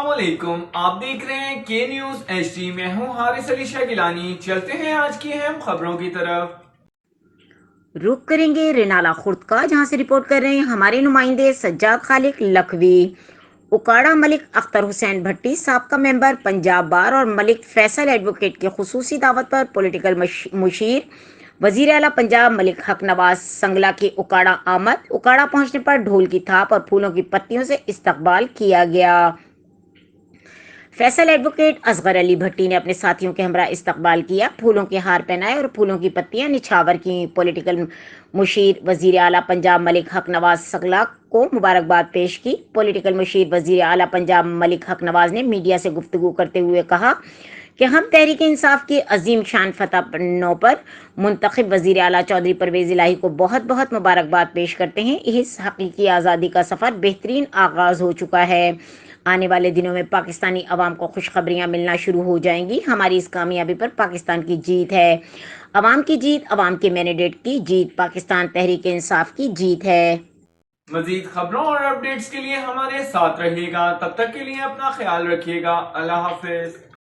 السلام علیکم، آپ دیکھ رہے ہیں کے نیوز ایچ ڈی۔ میں ہوں حارث علی شاہ گیلانی۔ چلتے ہیں آج کی اہم خبروں کی طرف۔ رخ کریں گے رینالہ خرد کا، جہاں سے رپورٹ کر رہے ہیں ہمارے نمائندے سجاد خالق لکھوی۔ اکاڑہ ملک اختر حسین بھٹی سابقہ ممبر پنجاب بار اور ملک فیصل ایڈوکیٹ کی خصوصی دعوت پر پولیٹیکل مشیر وزیر اعلیٰ پنجاب ملک حق نواز سنگلا کی اکاڑہ آمد۔ اکاڑہ پہنچنے پر ڈھول کی تھاپ اور پھولوں کی پتیوں سے استقبال کیا گیا۔ فیصل ایڈوکیٹ اصغر علی بھٹی نے اپنے ساتھیوں کے ہمراہ استقبال کیا، پھولوں کے ہار پہنائے اور پھولوں کی پتیاں نچھاور کی۔ پولیٹیکل مشیر وزیر اعلیٰ پنجاب ملک حق نواز سنگلا کو مبارکباد پیش کی۔ پولیٹیکل مشیر وزیر اعلیٰ پنجاب ملک حق نواز نے میڈیا سے گفتگو کرتے ہوئے کہا کہ ہم تحریک انصاف کی عظیم شان فتح نو پر منتخب وزیر اعلیٰ چودھری پرویز الہی کو بہت بہت مبارکباد پیش کرتے ہیں۔ اس حقیقی آزادی کا سفر بہترین آغاز ہو چکا ہے۔ آنے والے دنوں میں پاکستانی عوام کو خوشخبریاں ملنا شروع ہو جائیں گی۔ ہماری اس کامیابی پر پاکستان کی جیت ہے، عوام کی جیت، عوام کے مینڈیٹ کی جیت، پاکستان تحریک انصاف کی جیت ہے۔ مزید خبروں اور اپڈیٹس کے لیے ہمارے ساتھ رہیے گا، تب تک کے لیے اپنا خیال رکھیے گا۔ اللہ حافظ۔